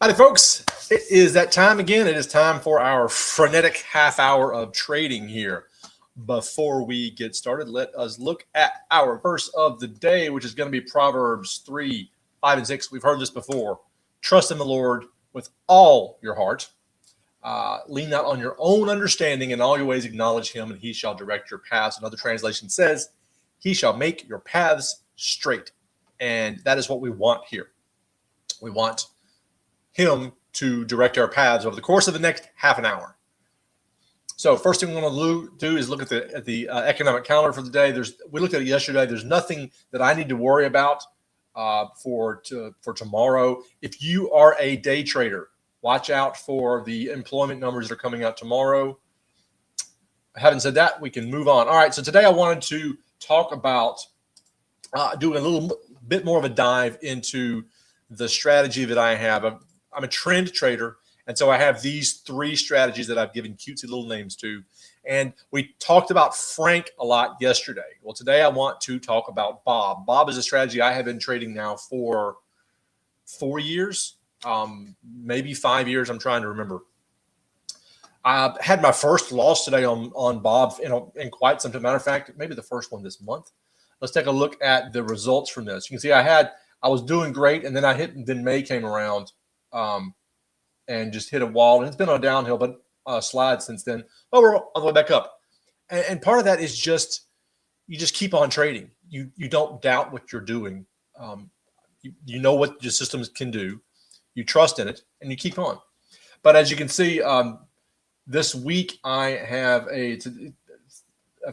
Howdy, folks. It is that time again. It is time for our frenetic half hour of trading here. Before we get started, let us look at our verse of the day, which is going to be Proverbs 3, 5, and 6. We've heard this before. Trust in the Lord with all your heart. Lean not on your own understanding. In all your ways acknowledge him, and he shall direct your paths. Another translation says, he shall make your paths straight. And that is what we want here. We want him to direct our paths over the course of the next half an hour. So first thing we want to do is look at the economic calendar for the day. We looked at it yesterday. There's nothing that I need to worry about for tomorrow. If you are a day trader, watch out for the employment numbers that are coming out tomorrow. Having said that, we can move on. All right, so today I wanted to talk about doing a little bit more of a dive into the strategy that I have. I'm a trend trader, and so I have these three strategies that I've given cutesy little names to. And we talked about Frank a lot yesterday. Well, today I want to talk about Bob. Bob is a strategy I have been trading now for 4 years, maybe 5 years. I'm trying to remember. I had my first loss today on Bob in quite some time. Matter of fact, maybe the first one this month. Let's take a look at the results from this. You can see I was doing great, and then May came around and just hit a wall. And it's been on a downhill, but slide since then. But we're on the way back up. And part of that is just you just keep on trading. You don't doubt what you're doing. You know what your systems can do. You trust in it, and you keep on. But as you can see, this week I've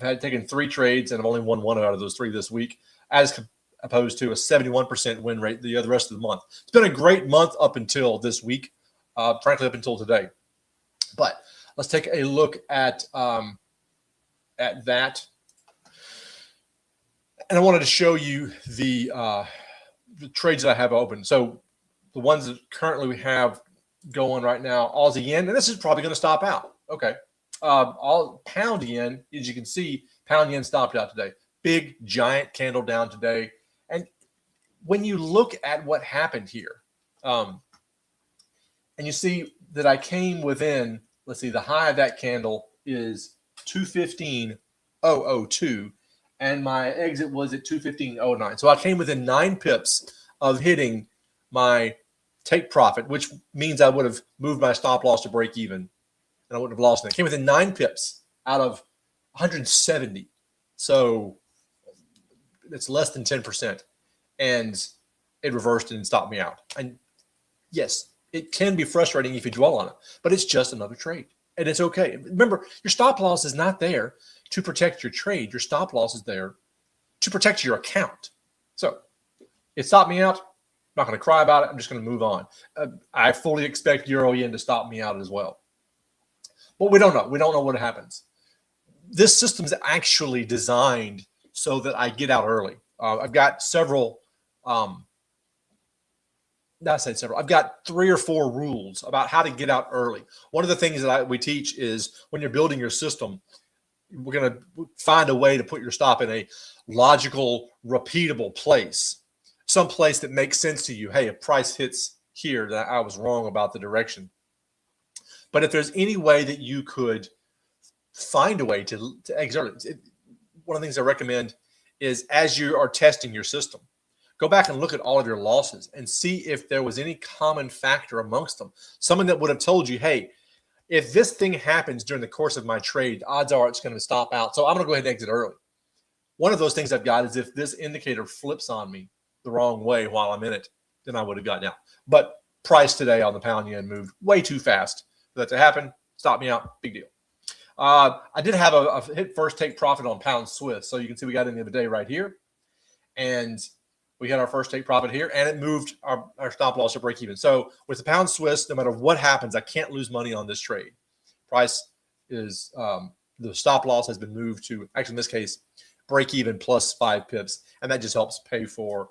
had taken 3 trades, and I've only won 1 out of those 3 this week, as opposed to a 71% win rate the rest of the month. It's been a great month up until this week, frankly, up until today. But let's take a look at that. And I wanted to show you the trades that I have open. So the ones that currently we have going right now, Aussie yen, and this is probably going to stop out. Okay. All pound yen, as you can see, pound yen stopped out today. Big, giant candle down today. And when you look at what happened here, and you see that I came within, let's see, the high of that candle is 215.002, and my exit was at 215.09. So I came within 9 pips of hitting my take profit, which means I would have moved my stop loss to break even, and I wouldn't have lost it. I came within 9 pips out of 170. So it's less than 10%. And it reversed and stopped me out. And yes, it can be frustrating if you dwell on it, but it's just another trade. And it's okay. Remember, your stop loss is not there to protect your trade. Your stop loss is there to protect your account. So it stopped me out. I'm not going to cry about it. I'm just going to move on. I fully expect Euro Yen to stop me out as well. But we don't know. We don't know what happens. This system is actually designed so that I get out early. I've got several. I've got 3 or 4 rules about how to get out early. One of the things that we teach is when you're building your system, we're going to find a way to put your stop in a logical, repeatable place, some place that makes sense to you. Hey, if price hits here, that I was wrong about the direction. But if there's any way that you could find a way to exert it, one of the things I recommend is as you are testing your system, go back and look at all of your losses and see if there was any common factor amongst them. Someone that would have told you, hey, if this thing happens during the course of my trade, odds are it's going to stop out. So I'm going to go ahead and exit early. One of those things I've got is if this indicator flips on me the wrong way while I'm in it, then I would have gotten out. But price today on the pound yen moved way too fast for that to happen. Stop me out. Big deal. I did have a hit first take profit on pound Swiss. So you can see we got in the other day right here. And we had our first take profit here, and it moved our stop loss to break even. So with the pound Swiss, no matter what happens, I can't lose money on this trade. Price is the stop loss has been moved to, actually in this case, break even plus 5 pips. And that just helps pay for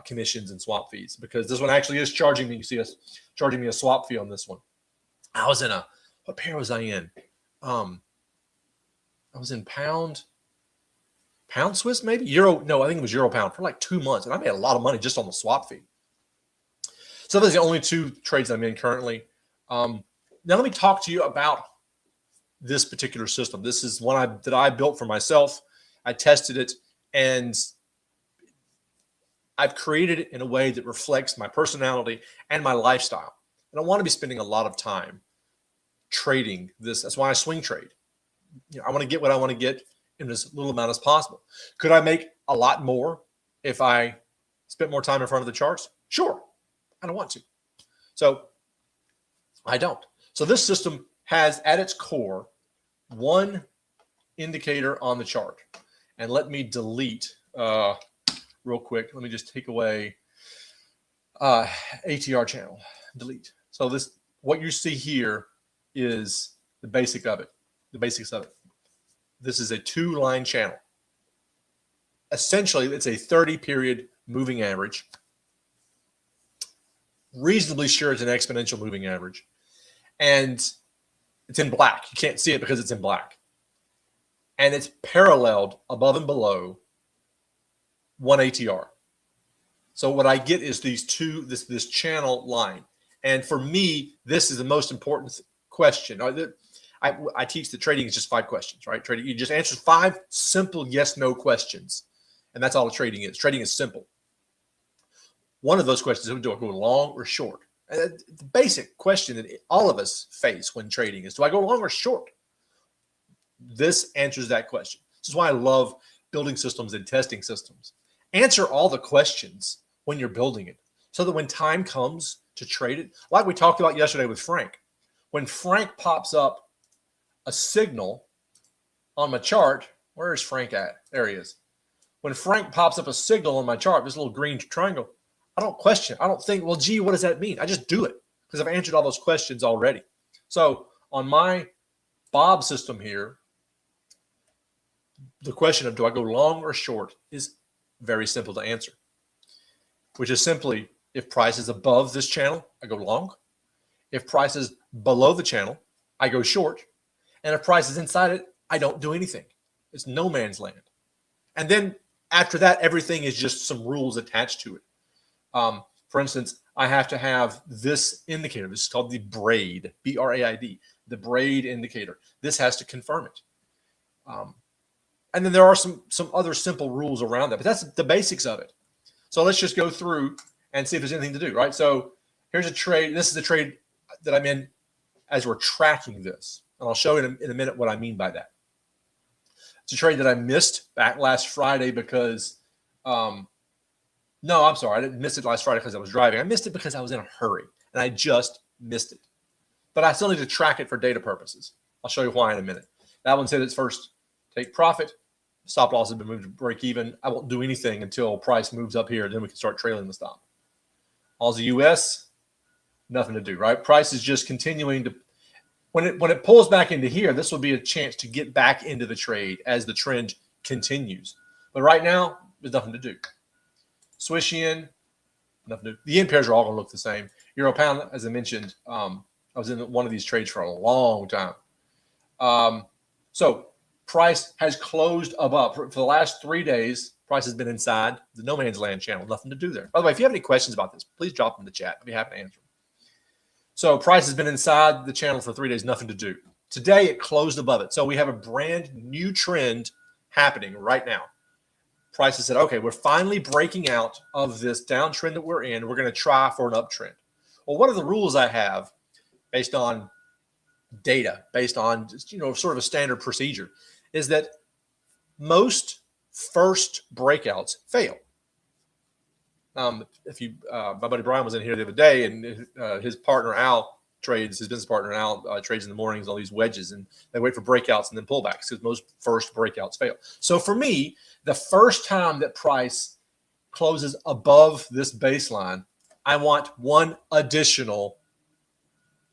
commissions and swap fees, because this one actually is charging me. You see us charging me a swap fee on this one. I was in what pair was I in? I was in pound Swiss, maybe euro. No, I think it was euro pound for like 2 months. And I made a lot of money just on the swap fee. So those are the only two trades I'm in currently. Now let me talk to you about this particular system. This is one that I built for myself. I tested it, and I've created it in a way that reflects my personality and my lifestyle. And I want to be spending a lot of time trading this. That's why I swing trade. I want to get what I want to get in as little amount as possible. Could I make a lot more if I spent more time in front of the charts? Sure. I don't want to. So I don't. So this system has at its core one indicator on the chart. And let me delete real quick. Let me just take away ATR channel. Delete. So what you see here is the basics of it. This is a 2-line channel. Essentially, it's a 30-period moving average. Reasonably sure it's an exponential moving average. And it's in black. You can't see it because it's in black. And it's paralleled above and below one ATR. So what I get is this channel line. And for me, this is the most important question. I teach that trading is just 5 questions, right? Trading, you just answer 5 simple yes/no questions. And that's all trading is. Trading is simple. One of those questions is, do I go long or short? And the basic question that all of us face when trading is, do I go long or short? This answers that question. This is why I love building systems and testing systems. Answer all the questions when you're building it so that when time comes to trade it, like we talked about yesterday with Frank, when Frank pops up a signal on my chart, where is Frank at? There he is. When Frank pops up a signal on my chart, this little green triangle, I don't question. I don't think, well, gee, what does that mean? I just do it because I've answered all those questions already. So on my Bob system here, the question of do I go long or short is very simple to answer, which is simply if price is above this channel, I go long. If price is below the channel, I go short. And if price is inside it, I don't do anything. It's no man's land. And then after that, everything is just some rules attached to it. For instance, I have to have this indicator. This is called the braid, B-R-A-I-D, the braid indicator. This has to confirm it. And then there are some other simple rules around that, but that's the basics of it. So let's just go through and see if there's anything to do, right? So here's a trade. This is the trade that I'm in as we're tracking this. And I'll show you in a minute what I mean by that. It's a trade that I missed back last Friday because, no, I'm sorry. I didn't miss it last Friday because I was driving. I missed it because I was in a hurry, and I just missed it. But I still need to track it for data purposes. I'll show you why in a minute. That one said it's first take profit. Stop loss has been moved to break even. I won't do anything until price moves up here. Then we can start trailing the stop. Aussie US, nothing to do, right? Price is just continuing to, when it pulls back into here, this will be a chance to get back into the trade as the trend continues. But right now, there's nothing to do. Swish yen, nothing to do. The yen pairs are all going to look the same. Euro pound, as I mentioned, I was in one of these trades for a long time. So price has closed above. For the last 3 days, price has been inside the no man's land channel. Nothing to do there. By the way, if you have any questions about this, please drop them in the chat. I'd be happy to answer them. So price has been inside the channel for 3 days, nothing to do. Today, it closed above it. So we have a brand new trend happening right now. Price has said, okay, we're finally breaking out of this downtrend that we're in. We're going to try for an uptrend. Well, what are the rules I have based on data, based on sort of a standard procedure, is that most first breakouts fail. My buddy Brian was in here the other day, and his partner Al trades, his business partner Al trades in the mornings on these wedges, and they wait for breakouts and then pullbacks because most first breakouts fail. So for me, the first time that price closes above this baseline, I want one additional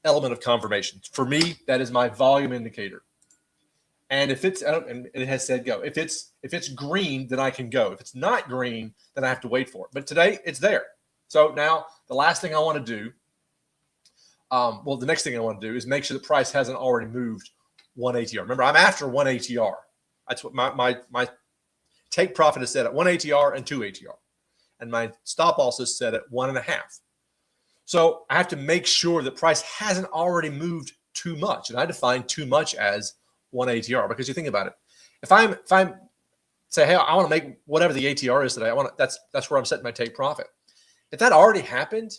element of confirmation. For me, that is my volume indicator. And if it's, and it has said go. If it's green, then I can go. If it's not green, then I have to wait for it. But today, it's there. So now the last thing I want to do, the next thing I want to do is make sure the price hasn't already moved one ATR. Remember, I'm after one ATR. That's what my take profit is set at one ATR and two ATR. And my stop loss is set at 1.5. So I have to make sure that price hasn't already moved too much. And I define too much as 1 ATR, because you think about it. If I'm say, hey, I want to make whatever the ATR is today, that's where I'm setting my take profit. If that already happened,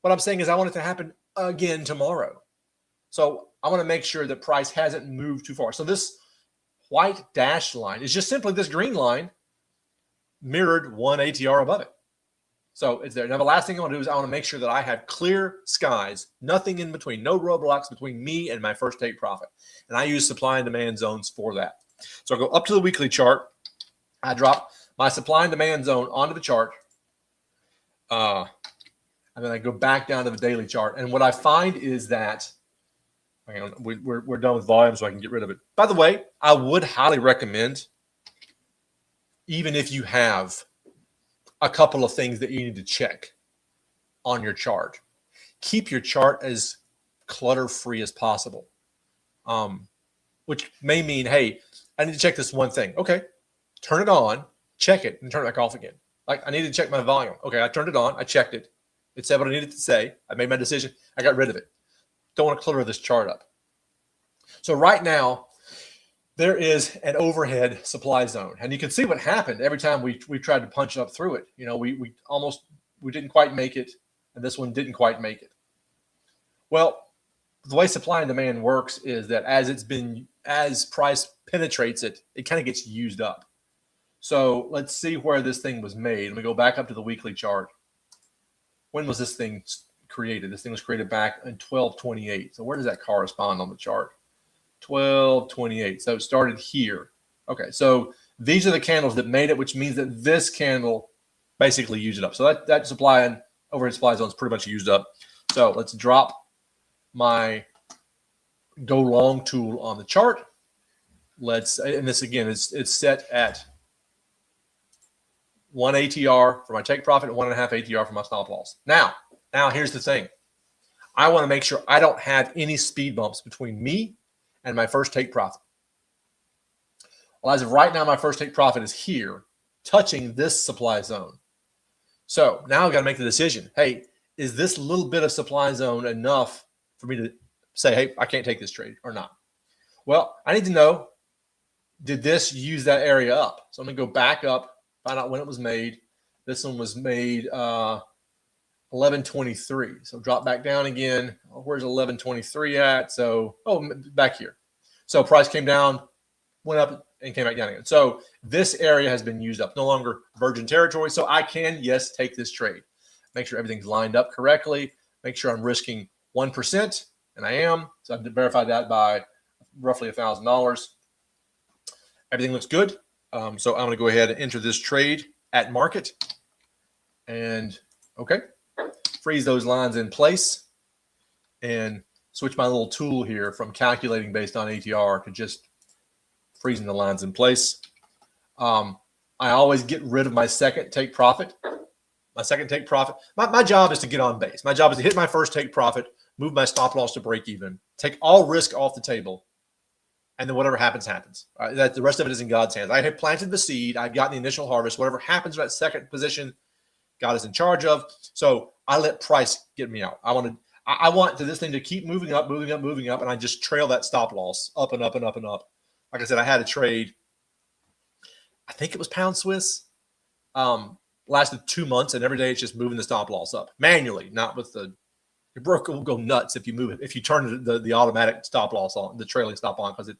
what I'm saying is I want it to happen again tomorrow. So I want to make sure that price hasn't moved too far. So this white dashed line is just simply this green line mirrored 1 ATR above it. So it's there. Now, the last thing I want to do is I want to make sure that I have clear skies, nothing in between, no roadblocks between me and my first take profit. And I use supply and demand zones for that. So I go up to the weekly chart. I drop my supply and demand zone onto the chart. And then I go back down to the daily chart. And what I find is that, hang on, we're done with volume, so I can get rid of it. By the way, I would highly recommend, even if you have a couple of things that you need to check on your chart, keep your chart as clutter-free as possible, which may mean, hey, I need to check this one thing. Okay, turn it on, check it, and turn it back off again. Like, I need to check my volume. Okay, I turned it on, I checked it. It said what I needed to say. I made my decision. I got rid of it. Don't want to clutter this chart up. So right now, there is an overhead supply zone. And you can see what happened every time we tried to punch up through it. You know, we didn't quite make it, and this one didn't quite make it. Well, the way supply and demand works is that as price penetrates it, it kind of gets used up. So let's see where this thing was made. Let me go back up to the weekly chart. When was this thing created? This thing was created back in 1228. So where does that correspond on the chart? 1228. So it started here. Okay, so these are the candles that made it, which means that this candle basically used it up. So that supply and overhead supply zone is pretty much used up. So let's drop my go long tool on the chart. And this again it's set at 1 ATR for my take profit and 1.5 ATR for my stop loss. Now here's the thing. I want to make sure I don't have any speed bumps between me and my first take profit. Well, as of right now, my first take profit is here, touching this supply zone. So now I've got to make the decision. Hey, is this little bit of supply zone enough for me to say, hey, I can't take this trade or not? Well, I need to know, did this use that area up? So I'm going to go back up, find out when it was made. This one was made 1123. So drop back down again. Where's 1123 at? So, back here. So price came down, went up, and came back down again. So this area has been used up, no longer virgin territory. So I can, yes, take this trade. Make sure everything's lined up correctly. Make sure I'm risking 1%, and I am. So I've verified that by roughly $1,000. Everything looks good. So I'm going to go ahead and enter this trade at market. And, okay, freeze those lines in place and switch my little tool here from calculating based on ATR to just freezing the lines in place. I always get rid of my second take profit. My second take profit. My job is to get on base. My job is to hit my first take profit, move my stop loss to break even, take all risk off the table, and then whatever happens, happens. The rest of it is in God's hands. I have planted the seed. I've gotten the initial harvest. Whatever happens with that second position, God is in charge of. So I let price get me out. I want this thing to keep moving up, and I just trail that stop loss up and up and up and up. Like I said, I had a trade, I think it was pound Swiss, lasted 2 months, and every day it's just moving the stop loss up manually, not with your broker will go nuts if you move it, if you turn the automatic stop loss on, the trailing stop on, because it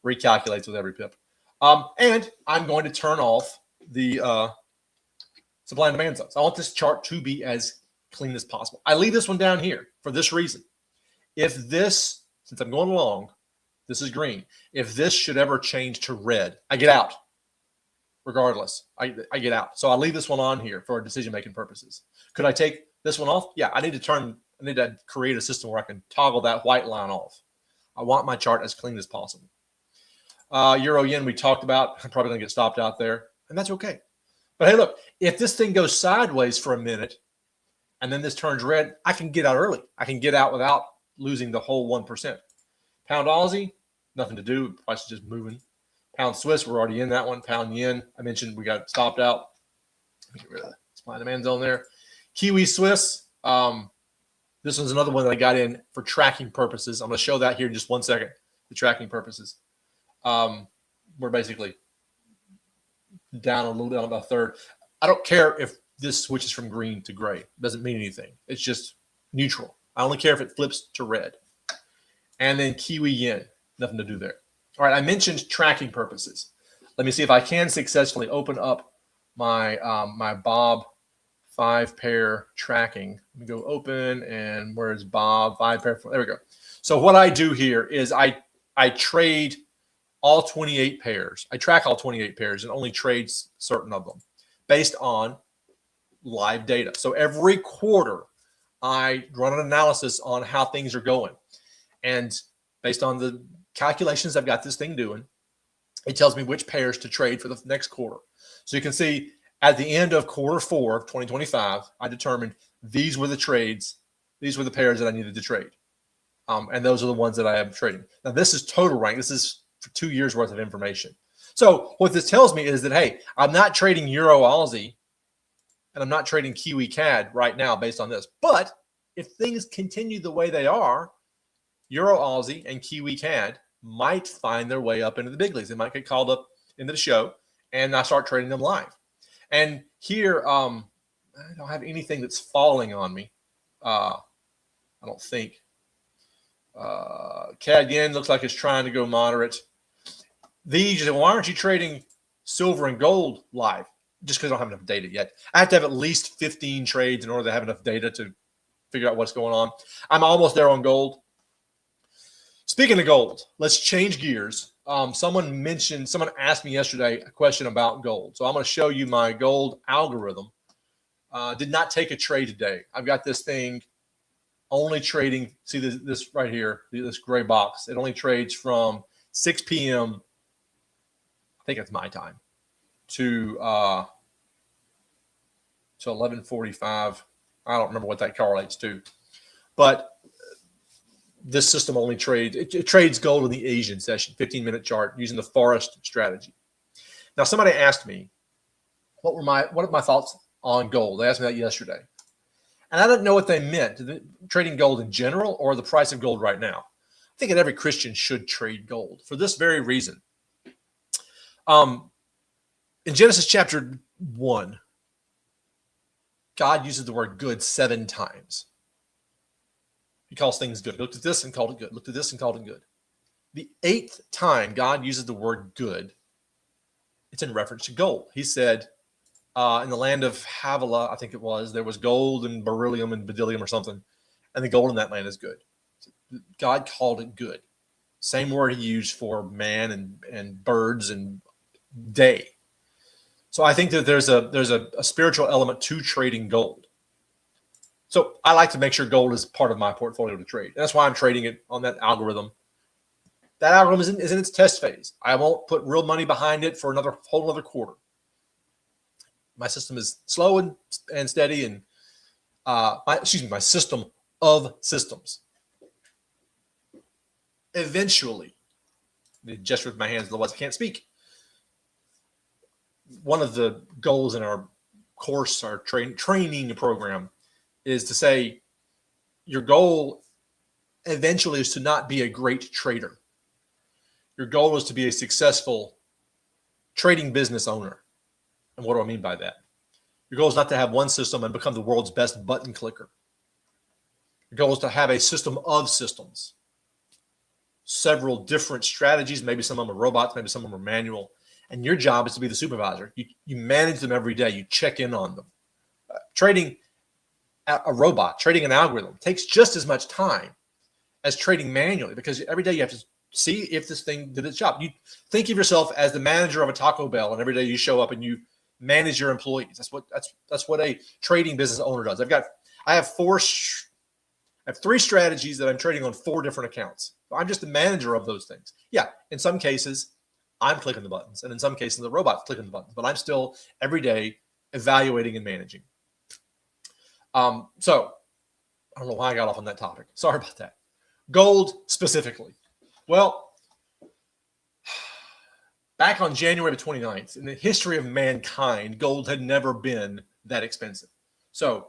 recalculates with every pip. And I'm going to turn off the supply and demand zones. I want this chart to be as clean as possible. I leave this one down here for this reason. If this, since I'm going along, this is green. If this should ever change to red, I get out. Regardless, I get out. So I leave this one on here for decision-making purposes. Could I take this one off? Yeah, I need to create a system where I can toggle that white line off. I want my chart as clean as possible. Euro yen we talked about. I'm probably going to get stopped out there, and that's okay. But hey, look, if this thing goes sideways for a minute and then this turns red, I can get out early. I can get out without losing the whole 1%. Pound Aussie, nothing to do. Price is just moving. Pound Swiss, we're already in that one. Pound yen, I mentioned we got stopped out. Let me get rid of the supply and demand zone there. Kiwi Swiss, This one's another one that I got in for tracking purposes. I'm going to show that here in just 1 second, the tracking purposes. We're basically down a little bit, about a third. I don't care if this switches from green to gray. It doesn't mean anything. It's just neutral. I only care if it flips to red. And then Kiwi Yen, nothing to do there. All right, I mentioned tracking purposes. Let me see if I can successfully open up my my Bob 5-pair tracking. Let me go open, and where's Bob 5-pair? There we go. So what I do here is I trade all 28 pairs. I track all 28 pairs and only trade certain of them based on live data. So every quarter, I run an analysis on how things are going. And based on the calculations I've got this thing doing, it tells me which pairs to trade for the next quarter. So you can see at the end of quarter 4 of 2025, I determined these were the trades. These were the pairs that I needed to trade. And those are the ones that I am trading. Now, this is total rank. This is for 2 years worth of information. So what this tells me is that, hey, I'm not trading Euro Aussie and I'm not trading Kiwi CAD right now based on this. But if things continue the way they are, Euro Aussie and Kiwi CAD might find their way up into the big leagues. They might get called up into the show, and I start trading them live. And here, I don't have anything that's falling on me. I don't think. CAD Yen looks like it's trying to go moderate. These, why aren't you trading silver and gold live? Just because I don't have enough data yet. I have to have at least 15 trades in order to have enough data to figure out what's going on. I'm almost there on gold. Speaking of gold, let's change gears. Someone asked me yesterday a question about gold. So I'm going to show you my gold algorithm. Did not take a trade today. I've got this thing only trading. See this right here, this gray box. It only trades from 6 p.m. I think it's my time to 11:45. I don't remember what that correlates to, but this system only trades, it trades gold in the Asian session, 15-minute chart using the forest strategy. Now, somebody asked me, what are my thoughts on gold? They asked me that yesterday. And I didn't know what they meant, trading gold in general or the price of gold right now. I think that every Christian should trade gold for this very reason. In Genesis chapter 1, God uses the word good 7 times. He calls things good. Looked at this and called it good. Looked at this and called it good. The 8th time God uses the word good, it's in reference to gold. He said, in the land of Havilah, I think it was, there was gold and beryllium and bedylium or something, and the gold in that land is good. God called it good. Same word he used for man and birds and day. So I think that there's a spiritual element to trading gold. So I like to make sure gold is part of my portfolio to trade. That's why I'm trading it on that algorithm. That algorithm is in its test phase. I won't put real money behind it for another whole other quarter. My system is slow and steady, and my system of systems. Eventually, gesture with my hands, otherwise I can't speak. One of the goals in our course, our training program, is to say your goal eventually is to not be a great trader. Your goal is to be a successful trading business owner. And what do I mean by that? Your goal is not to have one system and become the world's best button clicker. Your goal is to have a system of systems, several different strategies. Maybe some of them are robots, maybe some of them are manual. And your job is to be the supervisor. You manage them every day. You check in on them. Trading a robot, trading an algorithm takes just as much time as trading manually, because every day you have to see if this thing did its job. You think of yourself as the manager of a Taco Bell, and every day you show up and you manage your employees. That's what a trading business owner does. I have 3 strategies that I'm trading on 4 different accounts. I'm just the manager of those things. Yeah, in some cases I'm clicking the buttons, and in some cases the robot's clicking the buttons, but I'm still every day evaluating and managing. So I don't know why I got off on that topic. Sorry about that. Gold specifically. Well, back on January the 29th, in the history of mankind, gold had never been that expensive. So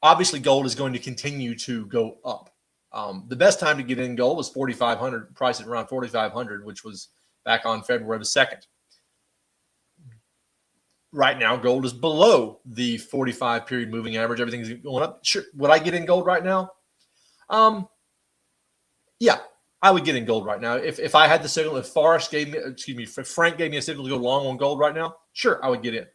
obviously gold is going to continue to go up. The best time to get in gold was 4,500, priced at around 4,500, which was back on February the 2nd. Right now, gold is below the 45 period moving average. Everything's going up. Sure. Would I get in gold right now? Yeah, I would get in gold right now. If I had the signal, if Frank gave me a signal to go long on gold right now, sure, I would get in.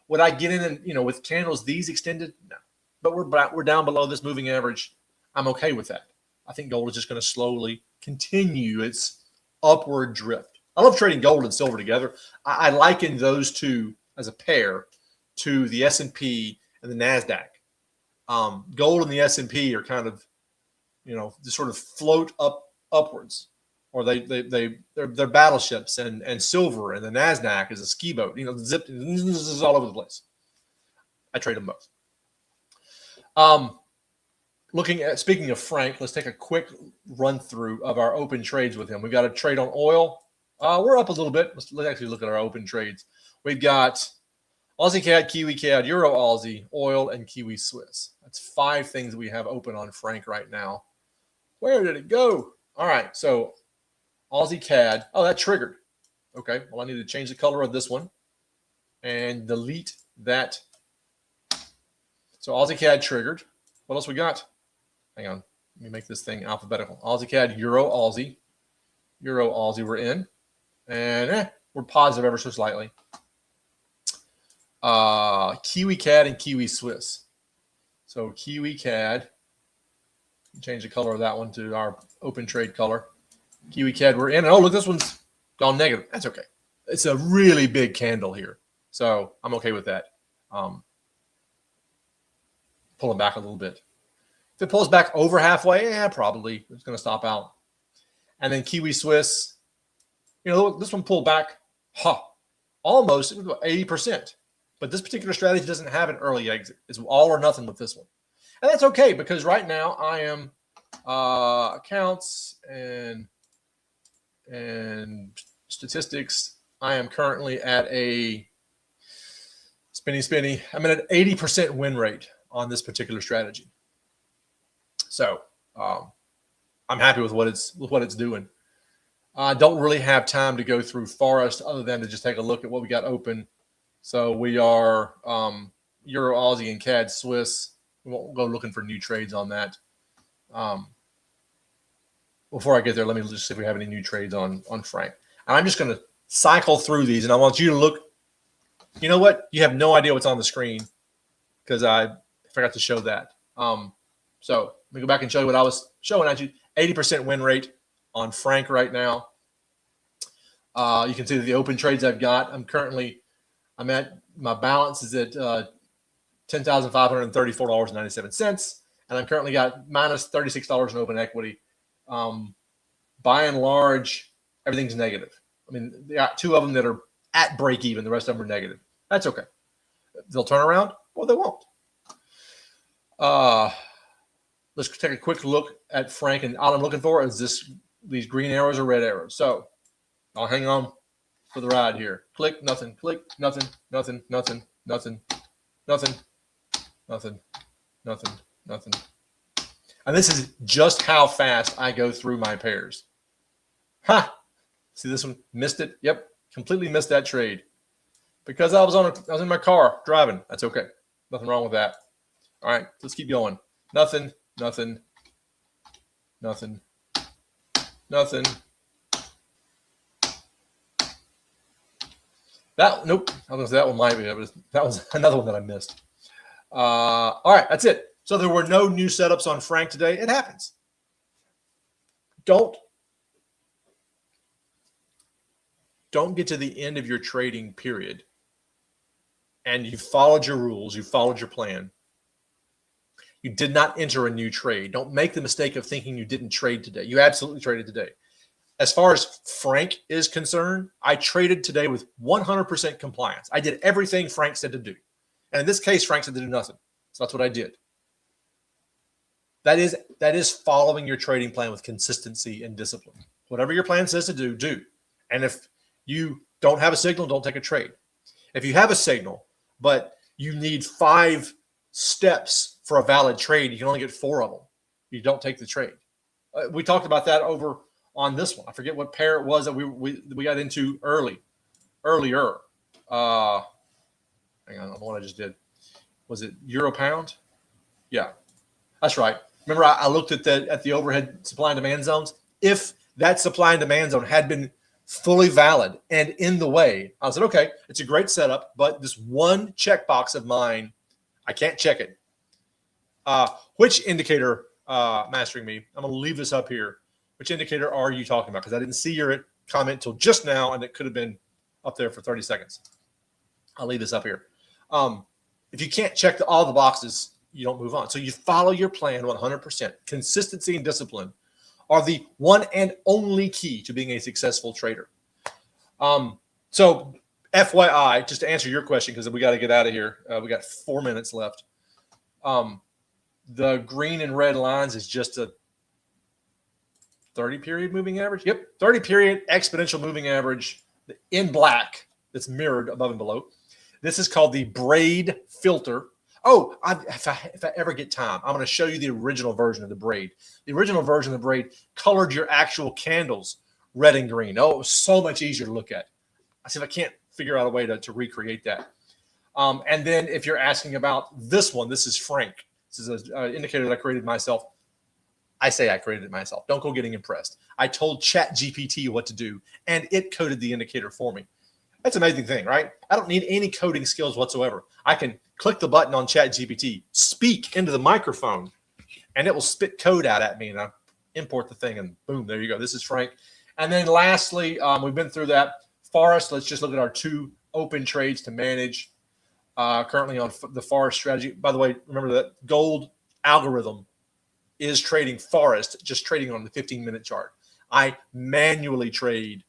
Would I get in and, with candles these extended? No. But we're down below this moving average. I'm okay with that. I think gold is just going to slowly continue its upward drift. I love trading gold and silver together. I liken those two as a pair to the S&P and the NASDAQ. Gold and the S&P are kind of, just sort of float upwards, or they're battleships, and silver and the NASDAQ is a ski boat. Zipped is all over the place. I trade them both. Speaking of Frank, let's take a quick run through of our open trades with him. We got a trade on oil. We're up a little bit. Let's actually look at our open trades. We've got Aussie CAD, Kiwi CAD, Euro Aussie, oil, and Kiwi Swiss. That's 5 things that we have open on Frank right now. Where did it go? All right, so Aussie CAD. Oh, that triggered. Okay, well, I need to change the color of this one and delete that. So Aussie CAD triggered. What else we got? Hang on. Let me make this thing alphabetical. Aussie CAD, Euro Aussie. Euro Aussie, we're in. And we're positive ever so slightly. Kiwi CAD and Kiwi Swiss. So Kiwi CAD. Change the color of that one to our open trade color. Kiwi CAD, we're in. Oh, look, this one's gone negative. That's okay. It's a really big candle here. So I'm okay with that. Pulling back a little bit. If it pulls back over halfway, probably it's going to stop out. And then Kiwi Swiss, this one pulled back almost 80%. But this particular strategy doesn't have an early exit. It's all or nothing with this one. And that's okay, because right now I am accounts and statistics. I am currently at a spinny. I'm at an 80% win rate on this particular strategy. So I'm happy with what it's doing. I don't really have time to go through Forest other than to just take a look at what we got open. So we are Euro, Aussie, and CAD Swiss. We won't go looking for new trades on that. Before I get there, let me just see if we have any new trades on Frank. And I'm just going to cycle through these, and I want you to look. You know what? You have no idea what's on the screen because I forgot to show that. So let me go back and show you what I was showing at you. 80% win rate on Frank right now. You can see the open trades I've got. I'm at my balance is at $10,534.97, and I'm currently got minus $36 in open equity. By and large, everything's negative. I mean, they got 2 of them that are at break even. The rest of them are negative. That's okay. They'll turn around, or they won't. Let's take a quick look at Frank, and all I'm looking for is these green arrows or red arrows. So I'll hang on for the ride here. Click, nothing. Click, nothing. Nothing. Nothing. Nothing. Nothing. Nothing. Nothing. Nothing. And this is just how fast I go through my pairs. Ha! See this one? Missed it. Yep, completely missed that trade because I was in my car driving. That's okay. Nothing wrong with that. All right, let's keep going. Nothing. Nothing. Nothing. Nothing. Nope. I was that one might be. That was another one that I missed. All right, that's it. So there were no new setups on Frank today. It happens. Don't get to the end of your trading period and you followed your rules, you followed your plan. You did not enter a new trade. Don't make the mistake of thinking you didn't trade today. You absolutely traded today. As far as Frank is concerned, I traded today with 100% compliance. I did everything Frank said to do. And in this case, Frank said to do nothing. So that's what I did. That is following your trading plan with consistency and discipline. Whatever your plan says to do, do. And if you don't have a signal, don't take a trade. If you have a signal, but you need 5 steps for a valid trade, you can only get 4 of them. You don't take the trade. We talked about that over on this one. I forget what pair it was that we got into earlier. Hang on, the one I just did. Was it euro pound? Yeah, that's right. Remember, I looked at the overhead supply and demand zones. If that supply and demand zone had been fully valid and in the way, I said, okay, it's a great setup, but this one checkbox of mine, I can't check it. Which indicator, Mastering Me? I'm going to leave this up here. Which indicator are you talking about? Because I didn't see your comment until just now, and it could have been up there for 30 seconds. I'll leave this up here. If you can't check all the boxes, you don't move on. So you follow your plan 100%. Consistency and discipline are the one and only key to being a successful trader. So FYI, just to answer your question, because we got to get out of here. We got 4 minutes left. The green and red lines is just a 30-period moving average. Yep, 30-period exponential moving average in black that's mirrored above and below. This is called the braid filter. Oh, if I ever get time, I'm going to show you the original version of the braid. The original version of the braid colored your actual candles red and green. Oh, it was so much easier to look at. I see if I can't figure out a way to recreate that. And then if you're asking about this one, this is Frank. This is an indicator that I created myself. I say I created it myself. Don't go getting impressed. I told ChatGPT what to do, and it coded the indicator for me. That's an amazing thing, right? I don't need any coding skills whatsoever. I can click the button on ChatGPT, speak into the microphone, and it will spit code out at me, and I import the thing, and boom, there you go. This is Frank. And then lastly, we've been through that. Forest, let's just look at our 2 open trades to manage currently on the Forest strategy. By the way, remember that gold algorithm is trading Forest, just trading on the 15-minute chart. I manually trade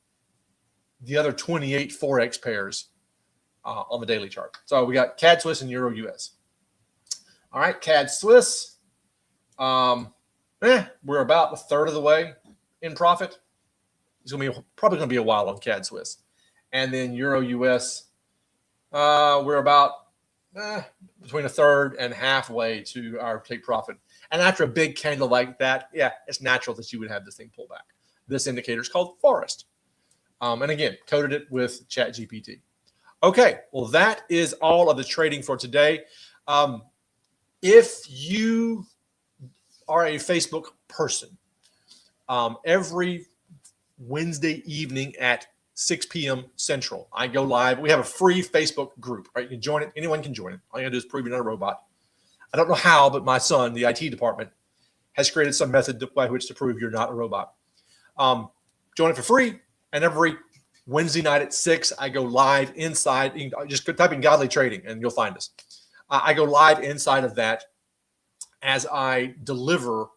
the other 28 Forex pairs on the daily chart. So we got CAD Swiss and Euro US. All right, CAD Swiss. We're about a third of the way in profit. It's probably going to be a while on CAD Swiss. And then Euro US, we're about between a third and halfway to our take profit. And after a big candle like that, yeah, it's natural that you would have this thing pull back. This indicator is called Forest. And again, coded it with ChatGPT. Okay, well, that is all of the trading for today. If you are a Facebook person, every Wednesday evening at 6 p.m. Central, I go live. We have a free Facebook group, right? You can join it. Anyone can join it. All you got to do is prove you're not a robot. I don't know how, but my son, the IT department, has created some method by which to prove you're not a robot. Join it for free. And every Wednesday night at 6, I go live inside. You can just type in Godly Trading and you'll find us. I go live inside of that as I deliver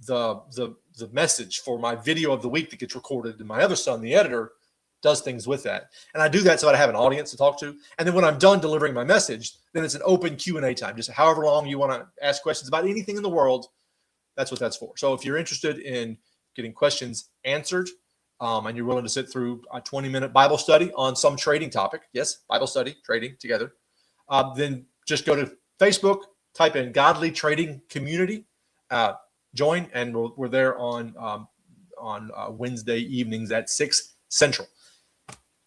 the message for my video of the week that gets recorded. And my other son, the editor, does things with that. And I do that so that I have an audience to talk to. And then when I'm done delivering my message, then it's an open Q&A time. Just however long you want to ask questions about anything in the world, that's what that's for. So if you're interested in getting questions answered, and you're willing to sit through a 20-minute Bible study on some trading topic, yes, Bible study, trading together, then just go to Facebook, type in Godly Trading Community, join, and we're there on Wednesday evenings at 6 Central.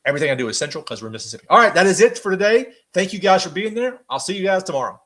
Everything I do is Central because we're in Mississippi. All right, that is it for today. Thank you guys for being there. I'll see you guys tomorrow.